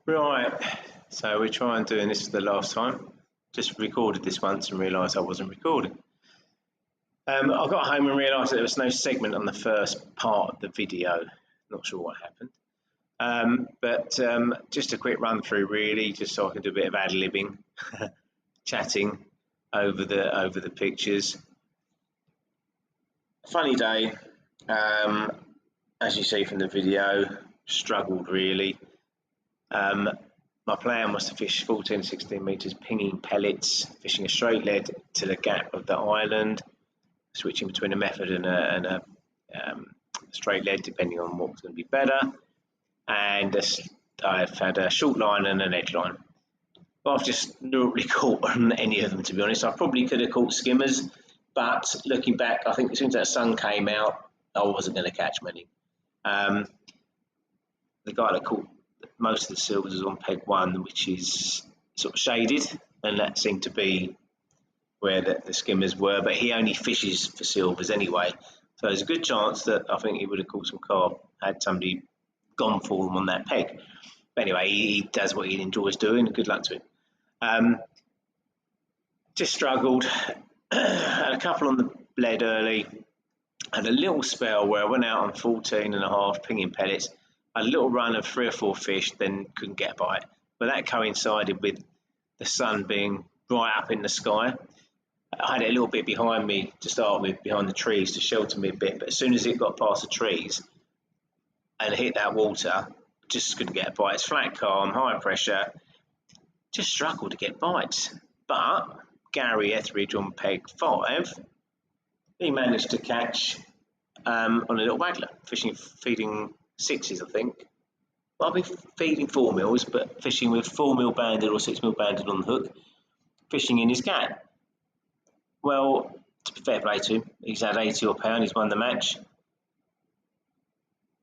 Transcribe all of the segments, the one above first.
Right, so we're trying doing this for the last time. Just recorded this once and realised I wasn't recording. I got home and realised there was no segment on the first part of the video. Not sure what happened. But just a quick run through really, just so I can do a bit of ad-libbing, chatting over the pictures. Funny day, as you see from the video, struggled really. My plan was to fish 14, 16 metres pinging pellets, fishing a straight lead to the gap of the island, switching between a method and a straight lead depending on what was going to be better. And I've had a short line and an edge line. But I've just not really caught on any of them, to be honest. I probably could have caught skimmers, but looking back, I think as soon as that sun came out, I wasn't going to catch many. The guy that caught most of the silvers was on peg 1, which is sort of shaded, and that seemed to be where the skimmers were, but he only fishes for silvers anyway, so there's a good chance that I think he would have caught some carp had somebody gone for him on that peg. But anyway, he does what he enjoys doing, and good luck to him. Just struggled. Had a couple on the lead early, had a little spell where I went out on 14.5 pinging pellets, a little run of 3 or 4 fish, then couldn't get a bite. But that coincided with the sun being right up in the sky. I had it a little bit behind me to start with, behind the trees to shelter me a bit, but as soon as it got past the trees and hit that water, just couldn't get a bite. It's flat calm, high pressure, just struggled to get bites. But Gary Etheridge on peg 5, he managed to catch on a little waggler, feeding 6s, I think. I'll be feeding 4 mils, but fishing with 4 mil banded or 6 mil banded on the hook, fishing in his gap. Well, to be fair play to him, he's had 80 odd pound, he's won the match.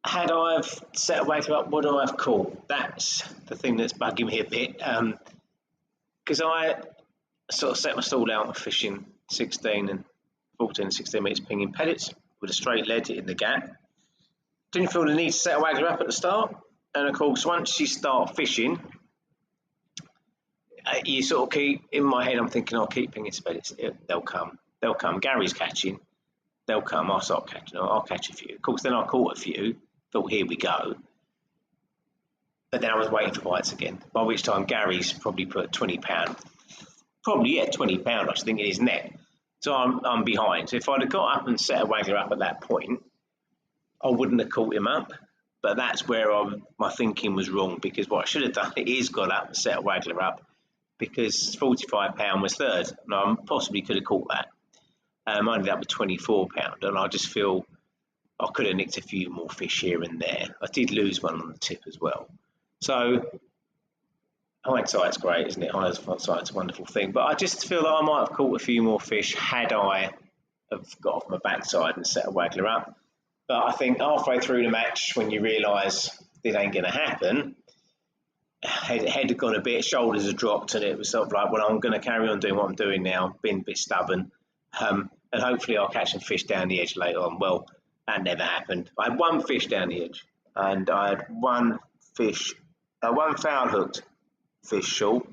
Had I have set a waggler up, would I have caught? That's the thing that's bugging me a bit, because I sort of set my stall out for fishing 16 and 14 and 16 metres pinging pellets with a straight lead in the gap. Didn't feel the need to set a waggler up at the start, and of course once you start fishing, you sort of keep, in my head I'm thinking I'll keep pinging pellets, they'll come, Gary's catching, they'll come, I'll start catching, I'll catch a few. Of course then I caught a few, thought here we go, but then I was waiting for bites again, by which time Gary's probably put £20, £20 I should think in his net, so I'm behind. So if I'd have got up and set a waggler up at that point, I wouldn't have caught him up, but that's where my thinking was wrong, because what I should have done is got up and set a waggler up, because £45 was third, and I possibly could have caught that. I ended up with £24, and I just feel I could have nicked a few more fish here and there. I did lose one on the tip as well. So hindsight's great, isn't it? Hindsight's a wonderful thing, but I just feel like I might have caught a few more fish had I have got off my backside and set a waggler up. But I think halfway through the match, when you realise this ain't going to happen, head had gone a bit, shoulders had dropped, and it was sort of like, well, I'm going to carry on doing what I'm doing now, being a bit stubborn, and hopefully I'll catch some fish down the edge later on. Well, that never happened. I had 1 fish down the edge, and I had 1 foul hooked fish short,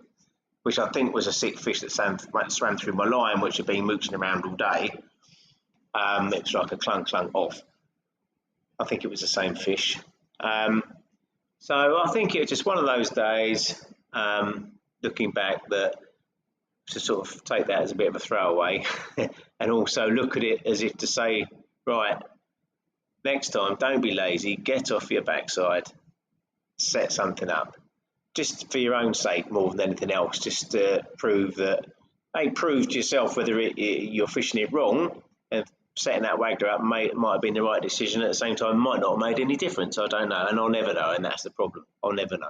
which I think was a sick fish that swam through my line, which had been mooching around all day. It was like a clunk off. I think it was the same fish. So I think it was just one of those days, looking back, that to sort of take that as a bit of a throwaway and also look at it as if to say, right, next time, don't be lazy, get off your backside, set something up, just for your own sake more than anything else, just to prove that, prove to yourself whether you're fishing it wrong, and setting that waggler up might have been the right decision. At the same time, might not have made any difference. I don't know, and I'll never know, and that's the problem. I'll never know.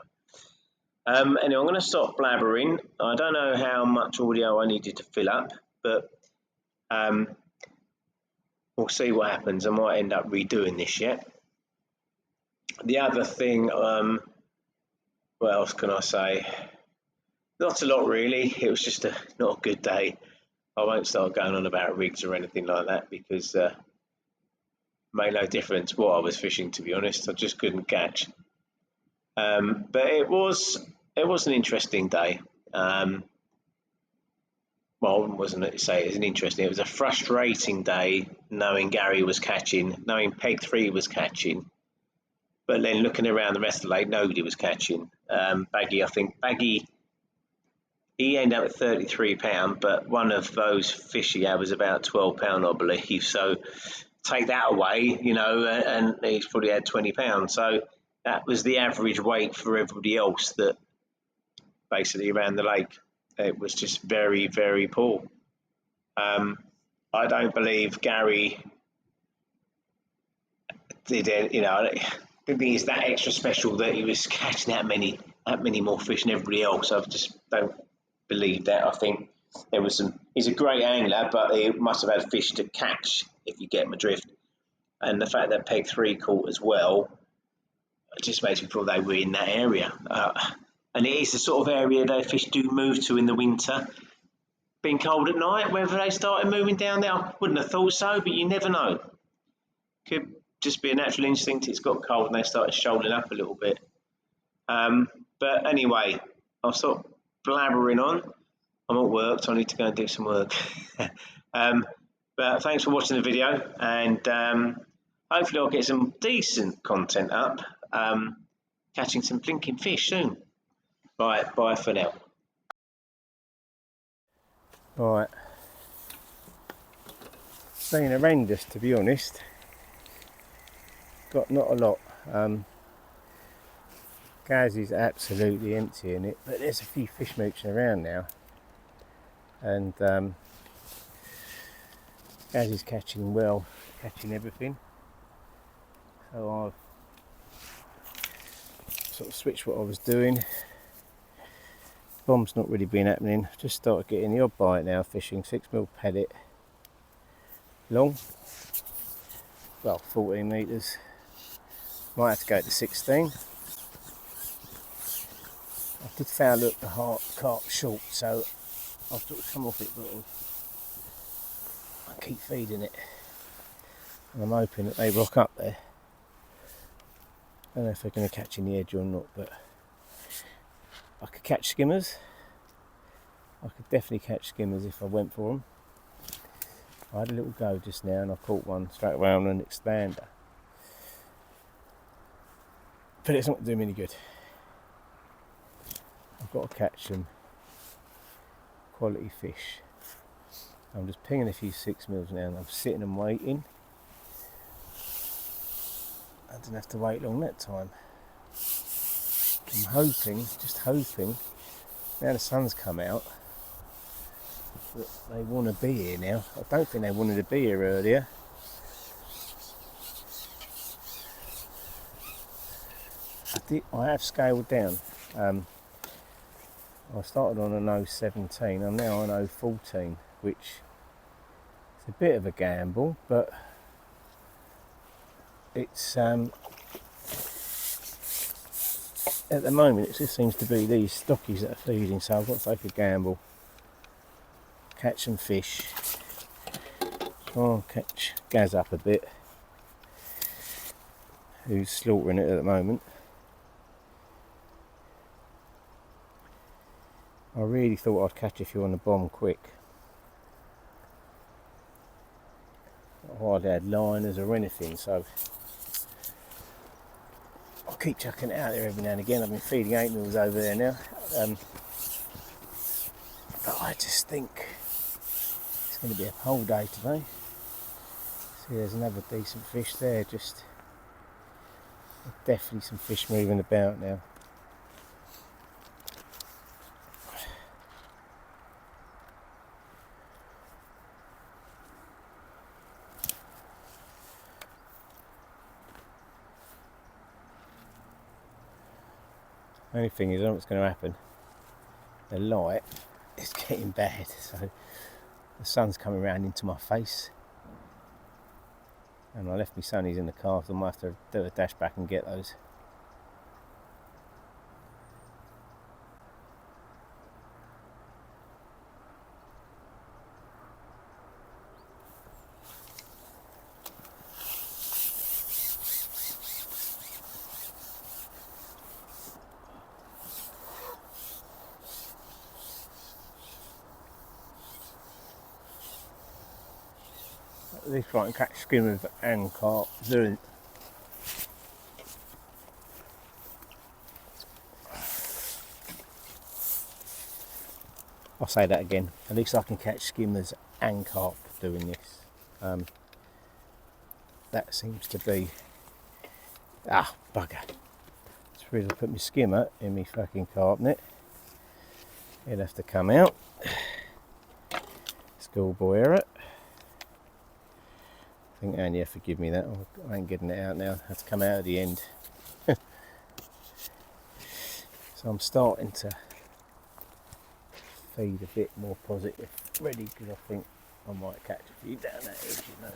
Anyway, I'm going to stop blabbering. I don't know how much audio I needed to fill up, but we'll see what happens. I might end up redoing this yet. The other thing, what else can I say? Not a lot really. It was just not a good day. I won't start going on about rigs or anything like that, because it made no difference what I was fishing, to be honest. I just couldn't catch. But it was it was an interesting day. Well, wasn't it? Say it was an interesting. It was a frustrating day, knowing Gary was catching, knowing Peg 3 was catching, but then looking around the rest of the lake, nobody was catching. Baggy, I think Baggy, he ended up at £33, but one of those fish he had was about £12, I believe. So take that away, and he's probably had £20. So that was the average weight for everybody else that basically around the lake. It was just very, very poor. I don't believe Gary did it. I think he's that extra special that he was catching that many more fish than everybody else. I just don't believe that. I think there was some. He's a great angler, but he must have had fish to catch if you get him adrift. And the fact that Peg 3 caught as well, it just makes me feel they were in that area. And it is the sort of area that fish do move to in the winter. Being cold at night, whether they started moving down there, I wouldn't have thought so, but you never know. Could just be a natural instinct. It's got cold and they started shoaling up a little bit. But anyway, I'll stop blabbering on. I'm at work, so I need to go and do some work. But thanks for watching the video, and hopefully I'll get some decent content up, catching some blinking fish soon. Right, bye for now. Right, it's been horrendous, to be honest. Got not a lot. Gaz is absolutely empty in it, but there's a few fish mooching around now, and Gaz is catching well, catching everything. So I've sort of switched what I was doing. Bomb's not really been happening. I've just started getting the odd bite now, fishing 6mm pellet, long, well 14 metres. Might have to go to 16. I did foul look the carp short, so I've sort of come off it, but I keep feeding it, and I'm hoping that they rock up there. I don't know if they're going to catch in the edge or not, but I could catch skimmers. I could definitely catch skimmers if I went for them. I had a little go just now and I caught one straight away on an expander. But it's not doing me any good. I've got to catch some quality fish. I'm just pinging a few 6mm now and I'm sitting and waiting. I didn't have to wait long that time. I'm hoping, just hoping, now the sun's come out, that they want to be here now. I don't think they wanted to be here earlier. I have scaled down. I started on an 0.17, I'm now on 0.14, which is a bit of a gamble, but it's at the moment it just seems to be these stockies that are feeding, so I've got to take a gamble, catch some fish, try and catch Gaz up a bit, who's slaughtering it at the moment. I really thought I'd catch a few on the bomb quick. I hardly had liners or anything, so I'll keep chucking it out there every now and again. I've been feeding 8mm over there now. But I just think it's going to be a whole day today. See, there's another decent fish there. Just definitely some fish moving about now. The only thing is, I don't know what's going to happen. The light is getting bad, so the sun's coming around into my face. And I left my sunnies in the car, so I might have to do a dash back and get those. At least I can catch skimmers and carp doing. I'll say that again. At least I can catch skimmers and carp doing this. That seems to be. Ah, bugger. Suppose I put my skimmer in my fucking carp net. It'll have to come out. Schoolboy error. I think Annie, yeah, forgive me that. I ain't getting it out now. I have to come out at the end. So I'm starting to feed a bit more positive ready, because I think I might catch a few down that edge, you know.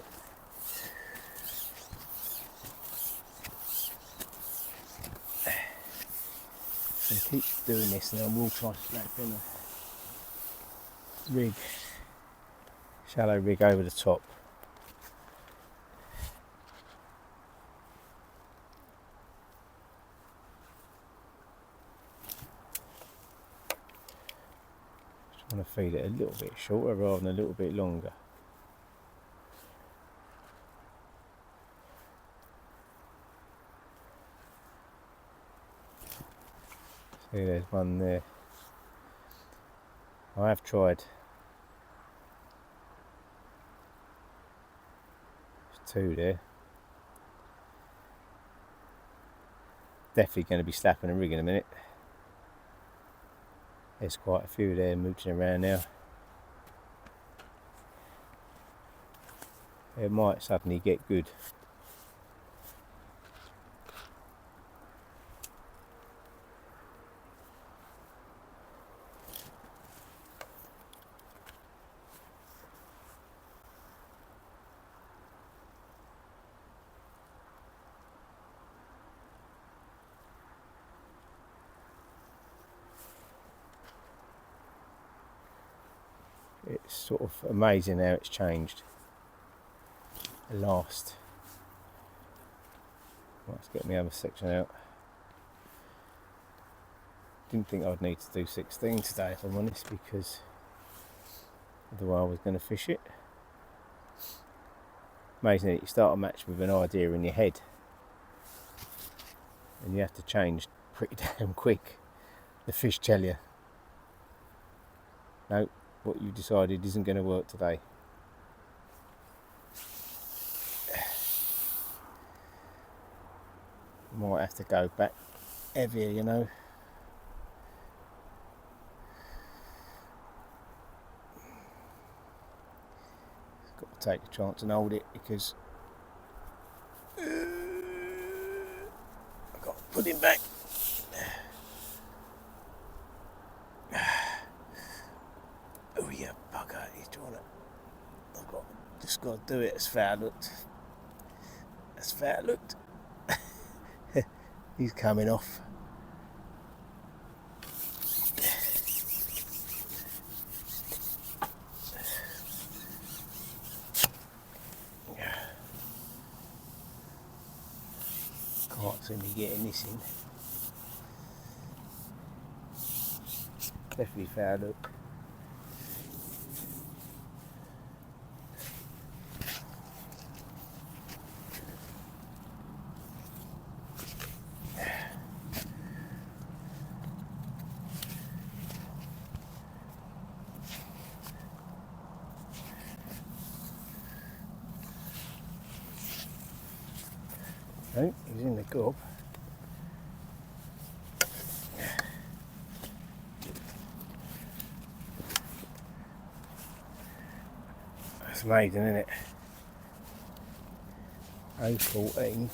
And keep doing this, and I will try to slap in a rig, shallow rig over the top. Trying to feed it a little bit shorter rather than a little bit longer. See, there's one there. I have tried. There's two there. Definitely going to be slapping a rig in a minute. There's quite a few there mooching around now. It might suddenly get good. It's sort of amazing how it's changed. At last. Let's get my other section out. Didn't think I'd need to do 16 today, if I'm honest, because otherwise I was going to fish it. Amazing that you start a match with an idea in your head and you have to change pretty damn quick. The fish tell you, no, what you decided isn't going to work today. Might have to go back heavier, you know. Got to take a chance and hold it, because I've got to put him back. Oh yeah, bugger, he's trying to. Just got to do it as far looked. As far looked. He's coming off. Can't see me getting this in. Definitely foul look. No, he's in the gob. That's amazing, isn't it? 014.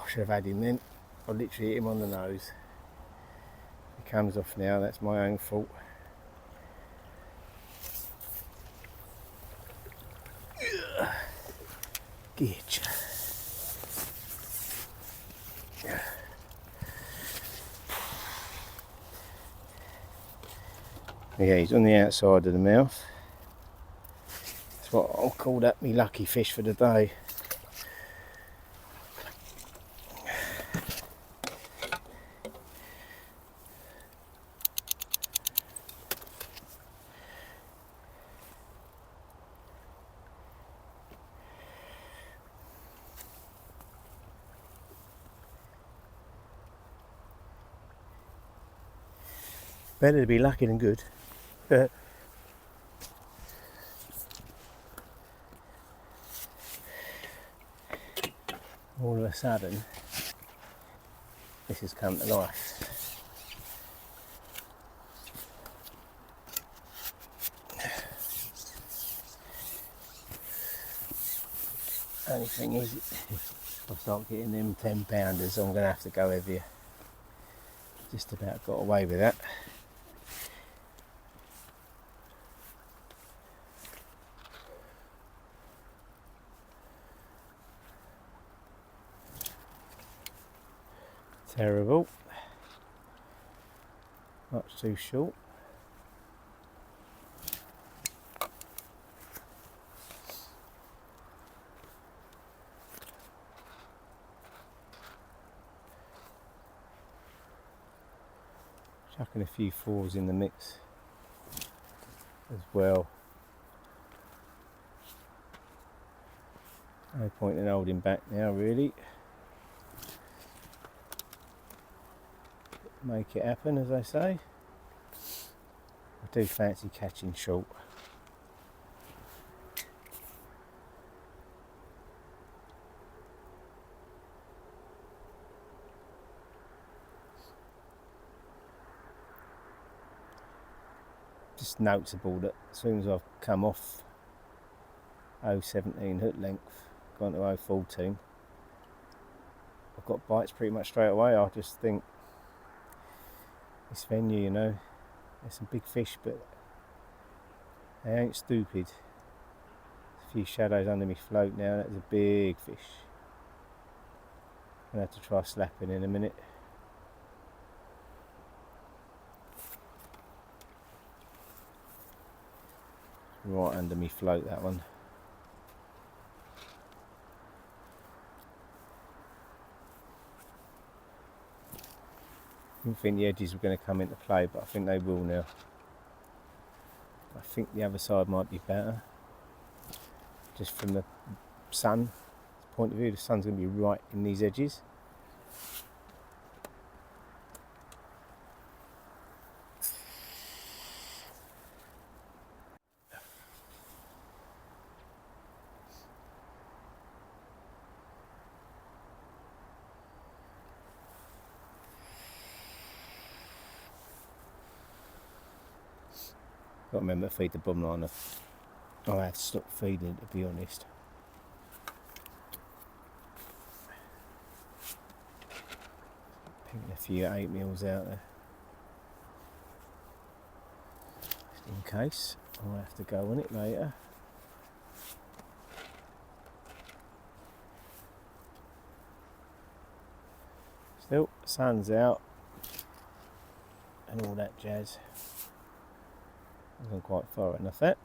Should have had him then. I literally hit him on the nose. He comes off now, that's my own fault. Gitch. Yeah, he's on the outside of the mouth. what I'll call that me lucky fish for the day. Better to be lucky than good. All of a sudden, this has come to life. Only thing is, if I start getting them 10-pounders, I'm going to have to go heavier. Just about got away with that. Terrible. Much too short. Chucking a few 4s in the mix as well. No point in holding back now, really. Make it happen, as I say. I do fancy catching short. Just noticeable that as soon as I've come off 0.17 hook length, gone to 0.14, I've got bites pretty much straight away. I just think this venue, you know, there's some big fish, but they ain't stupid. There's a few shadows under me float now. That's a big fish. I'm gonna have to try slapping in a minute. Right under me float, that one. I didn't think the edges were going to come into play, but I think they will now. I think the other side might be better. Just from the sun point of view, the sun's going to be right in these edges. Got to remember to feed the bum line. I have to stop feeding, to be honest. Picking a few 8mm out there, just in case I'll have to go on it later. Still, sun's out and all that jazz. Wasn't quite far enough that.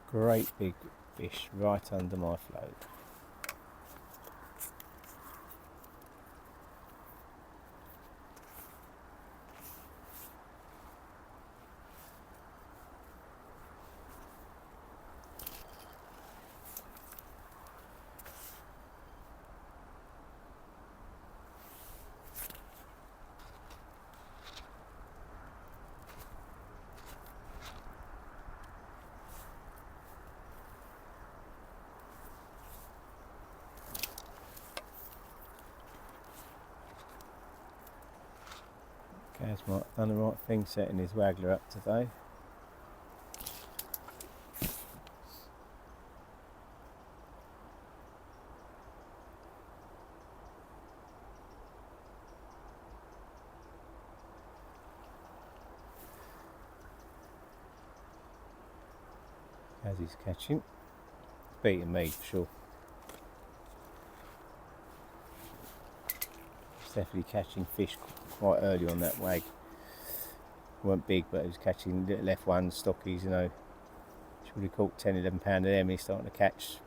Great big fish right under my float. Gaz might have done the right thing setting his waggler up today. As he's catching, beating me for sure. He's definitely catching fish quite early on that wag. weren't big, but he was catching little F1 stockies, you know. He's probably caught 10, 11 pound of them. He's starting to catch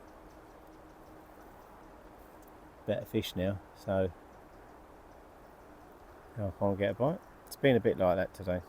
better fish now, so I can't get a bite. It's been a bit like that today.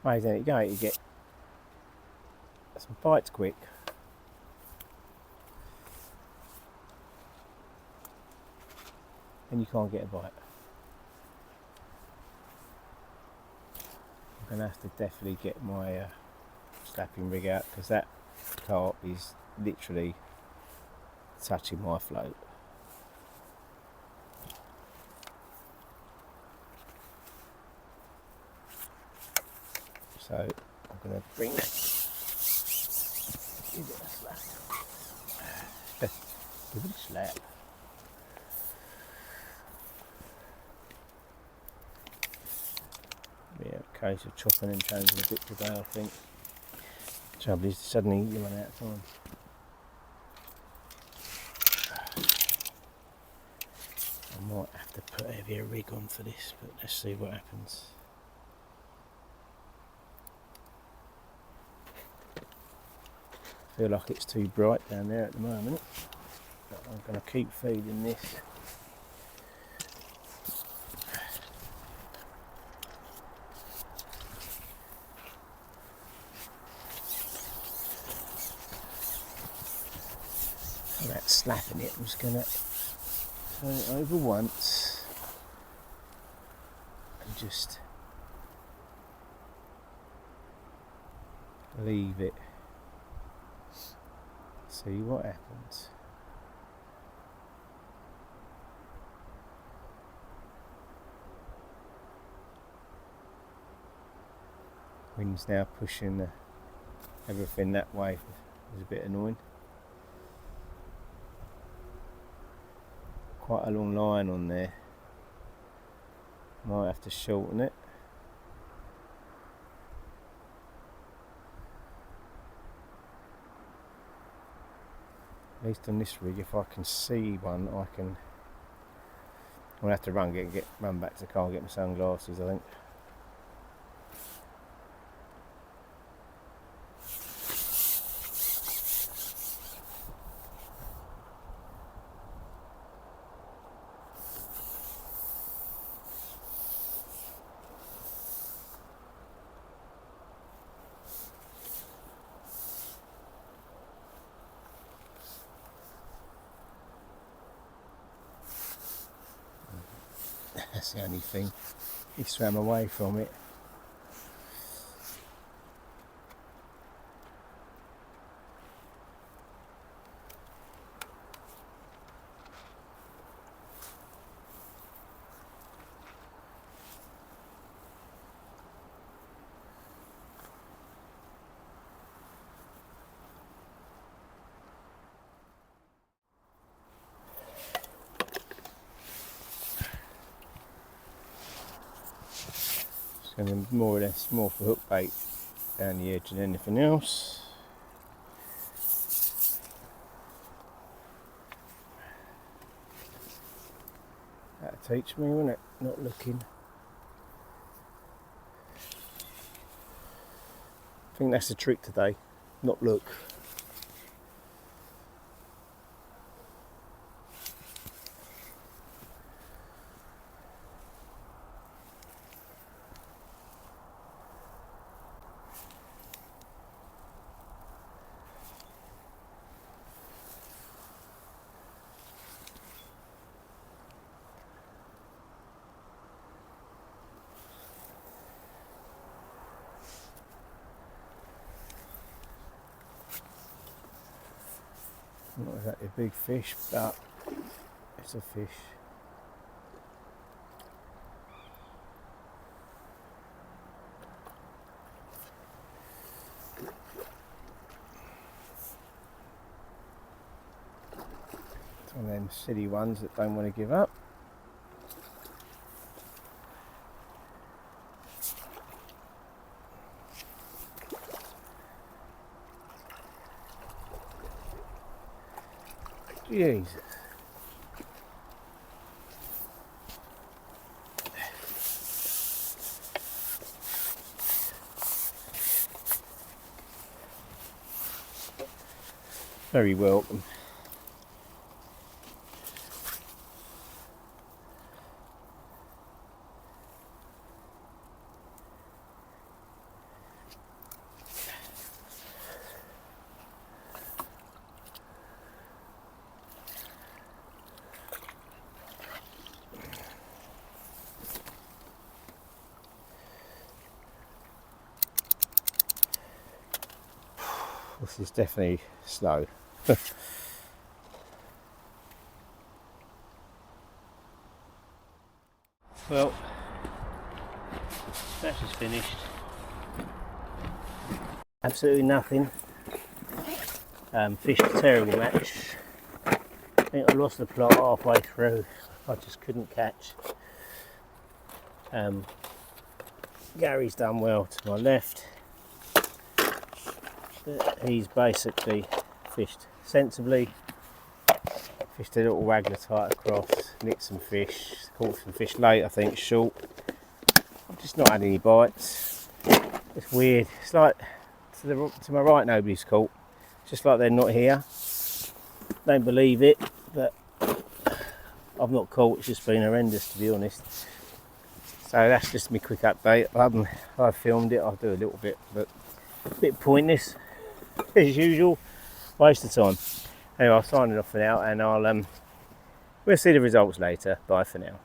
Amazing, there you go, you get some bites quick. And you can't get a bite. I'm going to have to definitely get my slapping rig out, because that carp is literally touching my float. So I'm going to bring that. Give it a slap. Give it a slap. Yeah, case of chopping and changing a bit today, I think. Trouble is, suddenly you run out of time. I might have to put a heavier rig on for this, but let's see what happens. I feel like it's too bright down there at the moment, but I'm going to keep feeding this. That slapping it, I'm just going to turn it over once and just leave it. See what happens. Wind's now pushing everything that way. It's a bit annoying. Quite a long line on there. Might have to shorten it. At least on this rig, if I can see one, I can. I'll have to run back to the car and get my sunglasses, I think. That's the only thing. He swam away from it. And more or less more for hook bait down the edge than anything else. That'll teach me, won't it? Not looking. I think that's the trick today. Not look. Not exactly a big fish, but it's a fish. It's one of them silly ones that don't want to give up. Jesus. Very welcome. This is definitely slow. Well, that's just finished. Absolutely nothing. Fished a terrible match. I think I lost the plot halfway through. I just couldn't catch. Gary's done well to my left. He's basically fished sensibly. Fished a little waggler tight across, nicked some fish, caught some fish late, I think short. I've just not had any bites. It's weird. It's like to my right nobody's caught. It's just like they're not here. Don't believe it, but I've not caught. It's just been horrendous, to be honest. So that's just my quick update. I've filmed it. I'll do a little bit, but a bit pointless as usual. Waste of time. Anyway, I'll sign it off for now, and we'll see the results later. Bye for now.